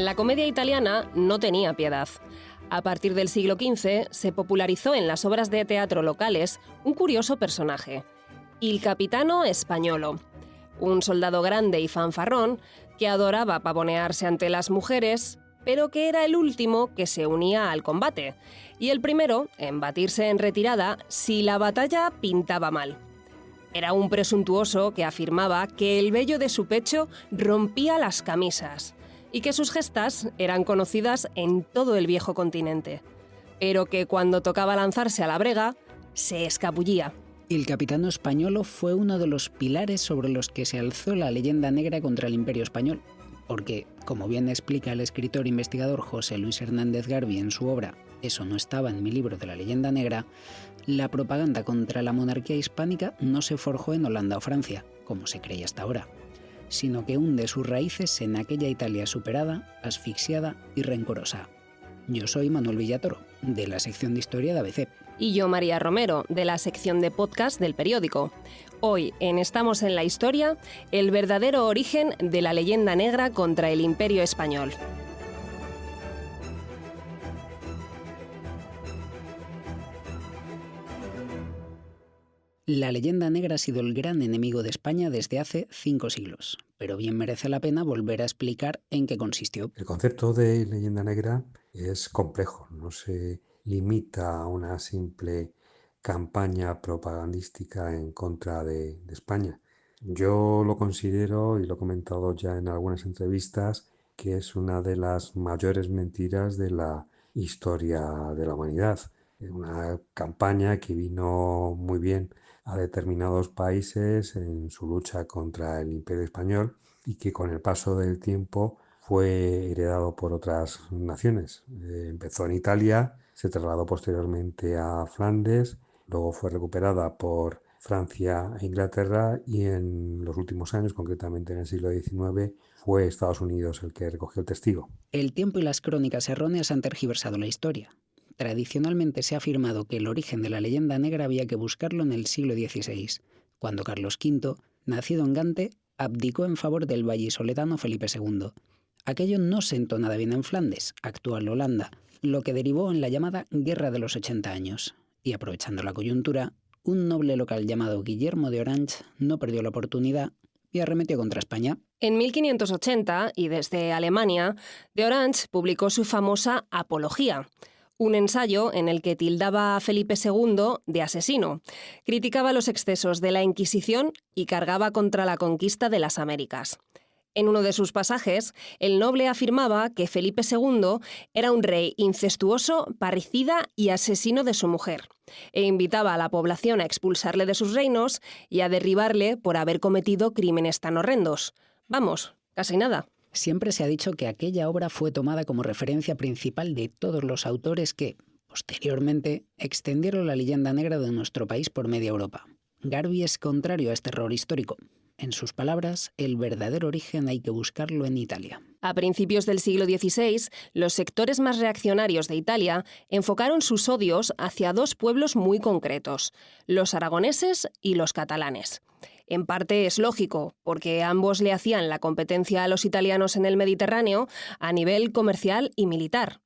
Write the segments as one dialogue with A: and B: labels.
A: La comedia italiana no tenía piedad. A partir del siglo XV se popularizó en las obras de teatro locales un curioso personaje, il capitano spagnolo, un soldado grande y fanfarrón que adoraba pavonearse ante las mujeres, pero que era el último que se unía al combate, y el primero en batirse en retirada si la batalla pintaba mal. Era un presuntuoso que afirmaba que el vello de su pecho rompía las camisas y que sus gestas eran conocidas en todo el viejo continente, pero que cuando tocaba lanzarse a la brega, se escabullía.
B: El capitano españolo fue uno de los pilares sobre los que se alzó la leyenda negra contra el Imperio español, porque, como bien explica el escritor e investigador José Luis Hernández Garbi en su obra Eso no estaba en mi libro de la leyenda negra, la propaganda contra la monarquía hispánica no se forjó en Holanda o Francia, como se creía hasta ahora, sino que hunde sus raíces en aquella Italia superada, asfixiada y rencorosa. Yo soy Manuel Villatoro, de la sección de Historia de ABC.
A: Y yo, María Romero, de la sección de podcast del periódico. Hoy, en Estamos en la Historia, el verdadero origen de la leyenda negra contra el Imperio español.
B: La leyenda negra ha sido el gran enemigo de España desde hace 5 siglos, pero bien merece la pena volver a explicar en qué consistió.
C: El concepto de leyenda negra es complejo, no se limita a una simple campaña propagandística en contra de España. Yo lo considero, y lo he comentado ya en algunas entrevistas, que es una de las mayores mentiras de la historia de la humanidad. Una campaña que vino muy bien a determinados países en su lucha contra el Imperio Español y que con el paso del tiempo fue heredado por otras naciones. Empezó en Italia, se trasladó posteriormente a Flandes, luego fue recuperada por Francia e Inglaterra y en los últimos años, concretamente en el siglo XIX, fue Estados Unidos el que recogió el testigo.
B: El tiempo y las crónicas erróneas han tergiversado la historia. Tradicionalmente se ha afirmado que el origen de la leyenda negra había que buscarlo en el siglo XVI, cuando Carlos V, nacido en Gante, abdicó en favor del vallisoletano Felipe II. Aquello no sentó nada bien en Flandes, actual Holanda, lo que derivó en la llamada Guerra de los 80 años. Y aprovechando la coyuntura, un noble local llamado Guillermo de Orange no perdió la oportunidad y arremetió contra España.
A: En 1580, y desde Alemania, de Orange publicó su famosa Apología, un ensayo en el que tildaba a Felipe II de asesino, criticaba los excesos de la Inquisición y cargaba contra la conquista de las Américas. En uno de sus pasajes, el noble afirmaba que Felipe II era un rey incestuoso, parricida y asesino de su mujer, e invitaba a la población a expulsarle de sus reinos y a derribarle por haber cometido crímenes tan horrendos. Vamos, casi nada.
B: Siempre se ha dicho que aquella obra fue tomada como referencia principal de todos los autores que, posteriormente, extendieron la leyenda negra de nuestro país por media Europa. Garbi es contrario a este error histórico. En sus palabras, el verdadero origen hay que buscarlo en Italia.
A: A principios del siglo XVI, los sectores más reaccionarios de Italia enfocaron sus odios hacia dos pueblos muy concretos, los aragoneses y los catalanes. En parte es lógico, porque ambos le hacían la competencia a los italianos en el Mediterráneo a nivel comercial y militar.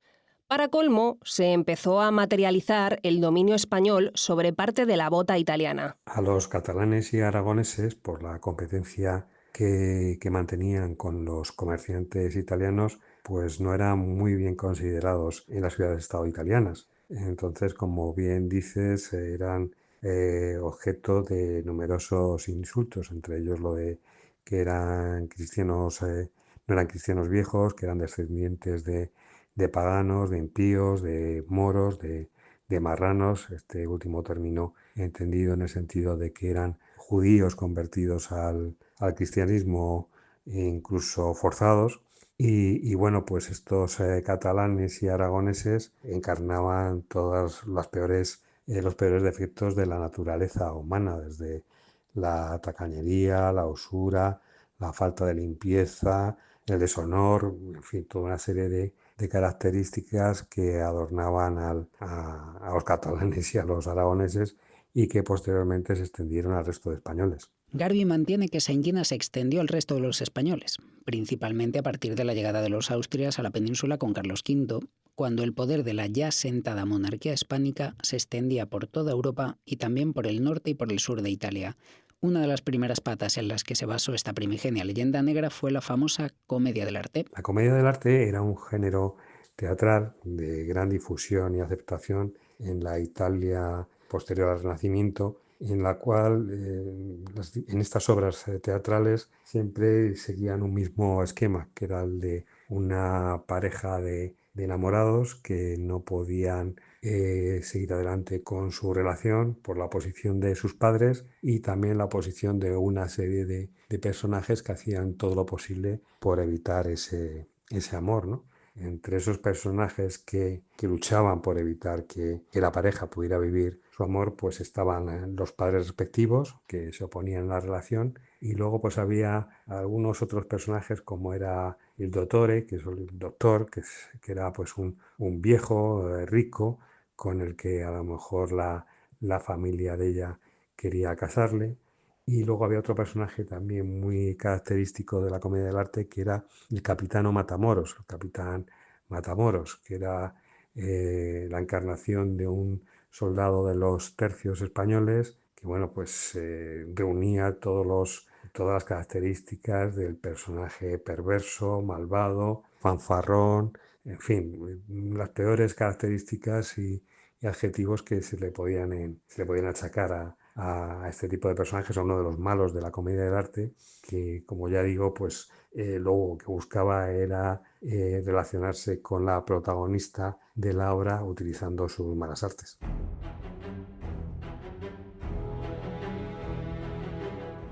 A: Para colmo, se empezó a materializar el dominio español sobre parte de la bota italiana.
C: A los catalanes y aragoneses, por la competencia que mantenían con los comerciantes italianos, pues no eran muy bien considerados en las ciudades-estado italianas. Entonces, como bien dices, eran objeto de numerosos insultos, entre ellos lo de que eran cristianos, no eran cristianos viejos, que eran descendientes de paganos, de impíos, de moros, de marranos, este último término entendido en el sentido de que eran judíos convertidos al cristianismo, incluso forzados. Y bueno, pues estos catalanes y aragoneses encarnaban todas los peores defectos de la naturaleza humana, desde la tacañería, la usura, la falta de limpieza, el deshonor, en fin, toda una serie de características que adornaban a los catalanes y a los aragoneses y que posteriormente se extendieron al resto de españoles.
B: Garbi mantiene que esa inquina se extendió al resto de los españoles, principalmente a partir de la llegada de los Austrias a la península con Carlos V, cuando el poder de la ya sentada monarquía hispánica se extendía por toda Europa y también por el norte y por el sur de Italia. Una de las primeras patas en las que se basó esta primigenia leyenda negra fue la famosa comedia del arte.
C: La comedia del arte era un género teatral de gran difusión y aceptación en la Italia posterior al Renacimiento, en la cual en estas obras teatrales siempre seguían un mismo esquema, que era el de una pareja de enamorados que no podían seguir adelante con su relación por la oposición de sus padres y también la oposición de una serie de personajes que hacían todo lo posible por evitar ese amor, ¿no? Entre esos personajes que luchaban por evitar que la pareja pudiera vivir su amor, pues estaban los padres respectivos que se oponían a la relación, y luego pues había algunos otros personajes como era el dottore, que es el doctor, que era pues un viejo rico con el que a lo mejor la familia de ella quería casarle. Y luego había otro personaje también muy característico de la comedia del arte, que era el capitano Matamoros, el capitán Matamoros, que era la encarnación de un soldado de los tercios españoles, que bueno, pues reunía todas las características del personaje perverso, malvado, fanfarrón, en fin, las peores características y adjetivos que se le podían achacar a este tipo de personajes, a uno de los malos de la comedia del arte, que como ya digo, pues lo que buscaba era relacionarse con la protagonista de la obra utilizando sus malas artes.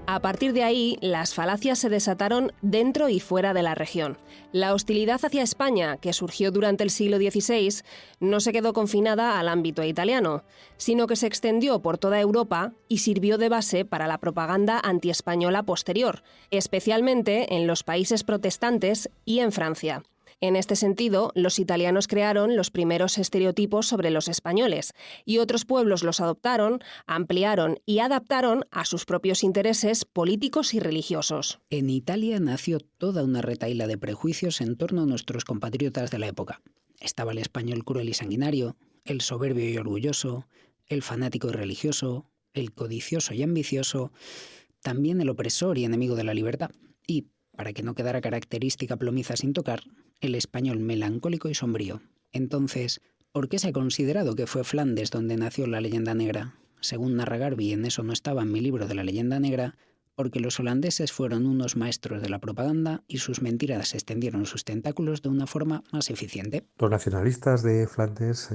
A: A partir de ahí, las falacias se desataron dentro y fuera de la región. La hostilidad hacia España, que surgió durante el siglo XVI, no se quedó confinada al ámbito italiano, sino que se extendió por toda Europa y sirvió de base para la propaganda antiespañola posterior, especialmente en los países protestantes y en Francia. En este sentido, los italianos crearon los primeros estereotipos sobre los españoles y otros pueblos los adoptaron, ampliaron y adaptaron a sus propios intereses políticos y religiosos.
B: En Italia nació toda una retahíla de prejuicios en torno a nuestros compatriotas de la época. Estaba el español cruel y sanguinario, el soberbio y orgulloso, el fanático y religioso, el codicioso y ambicioso, también el opresor y enemigo de la libertad. Y, para que no quedara característica plomiza sin tocar, el español melancólico y sombrío. Entonces, ¿por qué se ha considerado que fue Flandes donde nació la leyenda negra? Según narra Garvey, en eso no estaba en mi libro de la leyenda negra, porque los holandeses fueron unos maestros de la propaganda y sus mentiras extendieron sus tentáculos de una forma más eficiente.
C: Los nacionalistas de Flandes,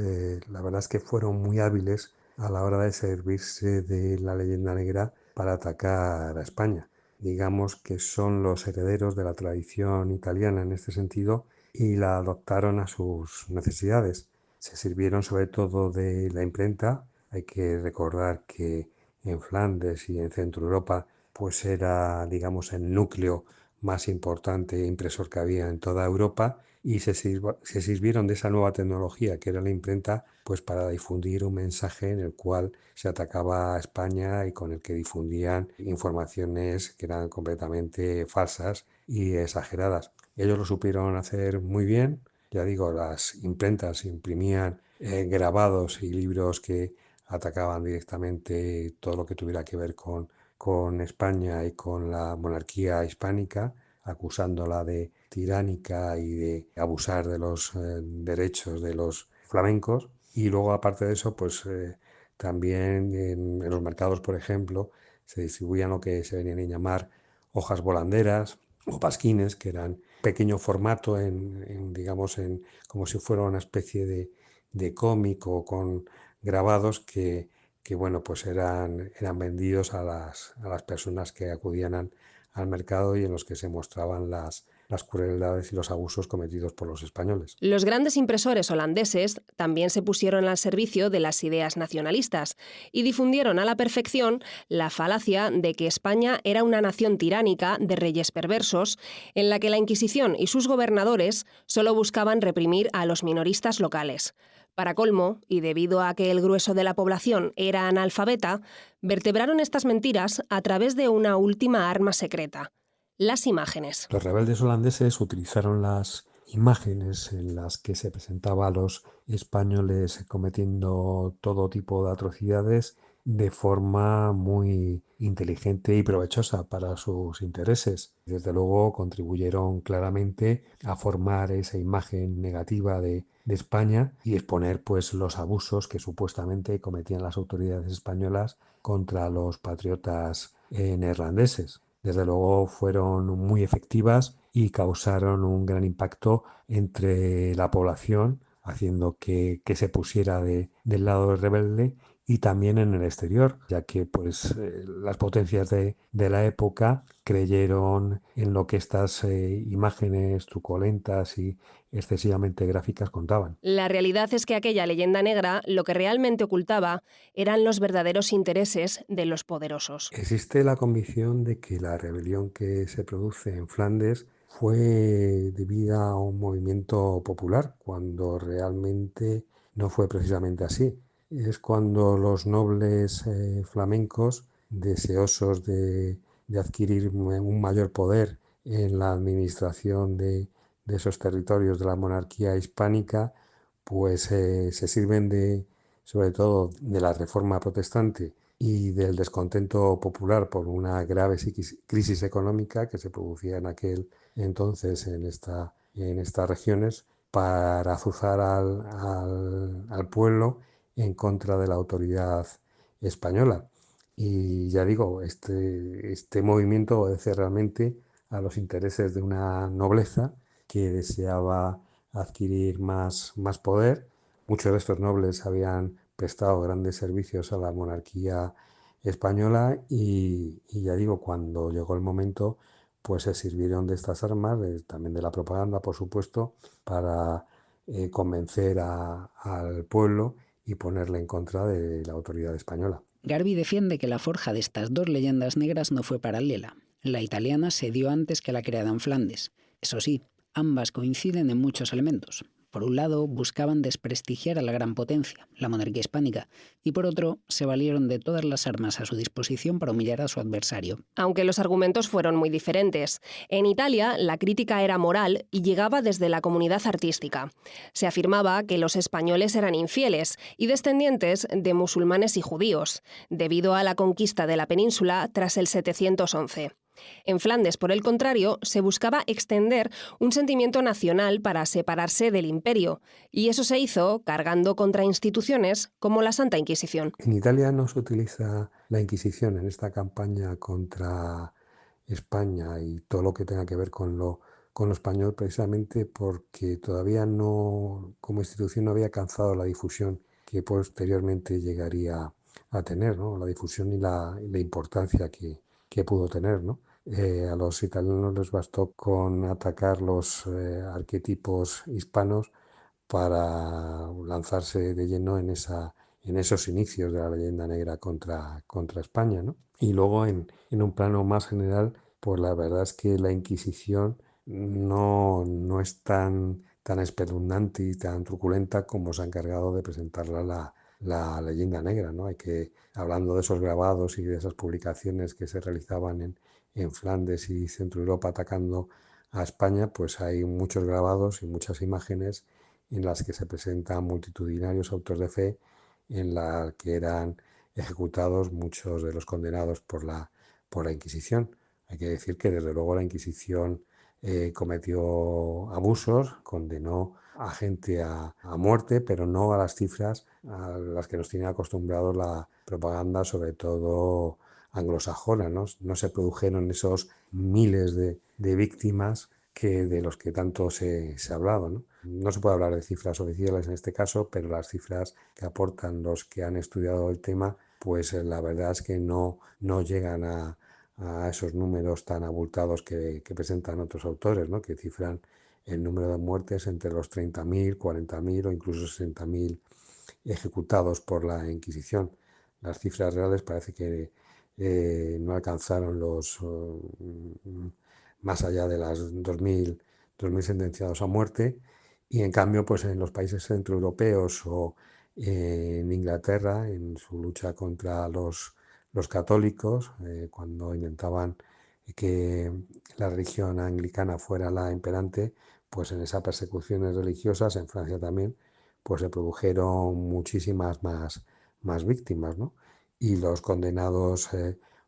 C: la verdad es que fueron muy hábiles a la hora de servirse de la leyenda negra para atacar a España. Digamos que son los herederos de la tradición italiana en este sentido y la adoptaron a sus necesidades. Se sirvieron sobre todo de la imprenta. Hay que recordar que en Flandes y en Centro Europa pues era, digamos, el núcleo más importante impresor que había en toda Europa, y se sirvieron de esa nueva tecnología que era la imprenta pues para difundir un mensaje en el cual se atacaba a España y con el que difundían informaciones que eran completamente falsas y exageradas. Ellos lo supieron hacer muy bien. Ya digo, las imprentas imprimían grabados y libros que atacaban directamente todo lo que tuviera que ver con España y con la monarquía hispánica, acusándola de tiránica y de abusar de los derechos de los flamencos. Y luego, aparte de eso, pues también en los mercados, por ejemplo, se distribuían lo que se venían a llamar hojas volanderas o pasquines, que eran pequeño formato, digamos, como si fuera una especie de cómic o con grabados que bueno, pues eran vendidos a las personas que acudían al mercado y en los que se mostraban las crueldades y los abusos cometidos por los españoles.
A: Los grandes impresores holandeses también se pusieron al servicio de las ideas nacionalistas y difundieron a la perfección la falacia de que España era una nación tiránica de reyes perversos, en la que la Inquisición y sus gobernadores solo buscaban reprimir a los minoristas locales. Para colmo, y debido a que el grueso de la población era analfabeta, vertebraron estas mentiras a través de una última arma secreta: las imágenes.
C: Los rebeldes holandeses utilizaron las imágenes en las que se presentaba a los españoles cometiendo todo tipo de atrocidades de forma muy inteligente y provechosa para sus intereses. Desde luego contribuyeron claramente a formar esa imagen negativa de España y exponer pues los abusos que supuestamente cometían las autoridades españolas contra los patriotas neerlandeses. Desde luego fueron muy efectivas y causaron un gran impacto entre la población, haciendo que se pusiera del lado rebelde y también en el exterior, ya que pues las potencias de la época creyeron en lo que estas imágenes truculentas y excesivamente gráficas contaban.
A: La realidad es que aquella leyenda negra lo que realmente ocultaba eran los verdaderos intereses de los poderosos.
C: Existe la convicción de que la rebelión que se produce en Flandes fue debida a un movimiento popular, cuando realmente no fue precisamente así. Es cuando los nobles flamencos, deseosos de adquirir un mayor poder en la administración de esos territorios de la monarquía hispánica, pues se sirven sobre todo de la reforma protestante y del descontento popular por una grave crisis económica que se producía en aquel entonces en estas regiones para azuzar al pueblo en contra de la autoridad española. Y ya digo, este movimiento obedece realmente a los intereses de una nobleza que deseaba adquirir más poder. Muchos de estos nobles habían prestado grandes servicios a la monarquía española y ya digo, cuando llegó el momento, pues se sirvieron de estas armas, también de la propaganda, por supuesto, para convencer al pueblo y ponerle en contra de la autoridad española.
B: Garbi defiende que la forja de estas dos leyendas negras no fue paralela. La italiana se dio antes que la creada en Flandes. Eso sí, ambas coinciden en muchos elementos. Por un lado, buscaban desprestigiar a la gran potencia, la monarquía hispánica, y por otro, se valieron de todas las armas a su disposición para humillar a su adversario.
A: Aunque los argumentos fueron muy diferentes. En Italia, la crítica era moral y llegaba desde la comunidad artística. Se afirmaba que los españoles eran infieles y descendientes de musulmanes y judíos, debido a la conquista de la península tras el 711. En Flandes, por el contrario, se buscaba extender un sentimiento nacional para separarse del imperio, y eso se hizo cargando contra instituciones como la Santa Inquisición.
C: En Italia no se utiliza la Inquisición en esta campaña contra España y todo lo que tenga que ver con lo español, precisamente porque todavía no, como institución, no había alcanzado la difusión que posteriormente llegaría a tener, ¿no? La difusión y la importancia que pudo tener, ¿no? A los italianos les bastó con atacar los arquetipos hispanos para lanzarse de lleno en esos inicios de la leyenda negra contra España, ¿no? Y luego en un plano más general, pues la verdad es que la Inquisición no es tan espeluznante y tan truculenta como se ha encargado de presentarla la leyenda negra, ¿no? Hablando de esos grabados y de esas publicaciones que se realizaban en Flandes y Centro Europa atacando a España, pues hay muchos grabados y muchas imágenes en las que se presentan multitudinarios autos de fe en la que eran ejecutados muchos de los condenados por la Inquisición. Hay que decir que desde luego la Inquisición cometió abusos, condenó a gente a muerte, pero no a las cifras a las que nos tiene acostumbrados la propaganda, sobre todo anglosajona, ¿no? No se produjeron esos miles de víctimas de los que tanto se ha hablado, ¿no? No se puede hablar de cifras oficiales en este caso, pero las cifras que aportan los que han estudiado el tema, pues la verdad es que no llegan a esos números tan abultados que presentan otros autores, ¿no? Que cifran el número de muertes entre los 30.000, 40.000 o incluso 60.000 ejecutados por la Inquisición. Las cifras reales parece que no alcanzaron más allá de las 2.000 sentenciados a muerte, y en cambio pues en los países centroeuropeos o en Inglaterra, en su lucha contra los católicos, cuando intentaban que la religión anglicana fuera la imperante, pues en esas persecuciones religiosas, en Francia también, pues se produjeron muchísimas más víctimas, ¿no? Y los condenados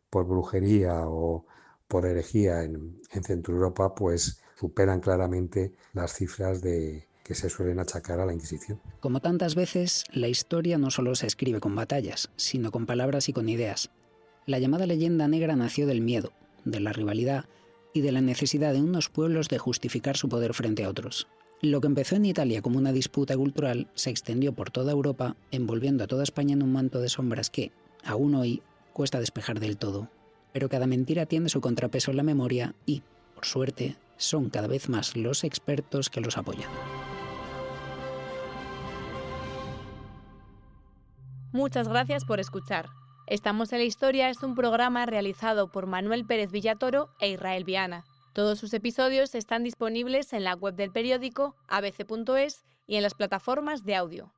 C: por brujería o por herejía en Centro Europa, pues superan claramente las cifras que se suelen achacar a la Inquisición.
B: Como tantas veces, la historia no solo se escribe con batallas, sino con palabras y con ideas. La llamada leyenda negra nació del miedo, de la rivalidad y de la necesidad de unos pueblos de justificar su poder frente a otros. Lo que empezó en Italia como una disputa cultural se extendió por toda Europa, envolviendo a toda España en un manto de sombras que, aún hoy, cuesta despejar del todo. Pero cada mentira tiene su contrapeso en la memoria y, por suerte, son cada vez más los expertos que los apoyan.
D: Muchas gracias por escuchar. Estamos en la Historia es un programa realizado por Manuel Pérez Villatoro e Israel Viana. Todos sus episodios están disponibles en la web del periódico abc.es y en las plataformas de audio.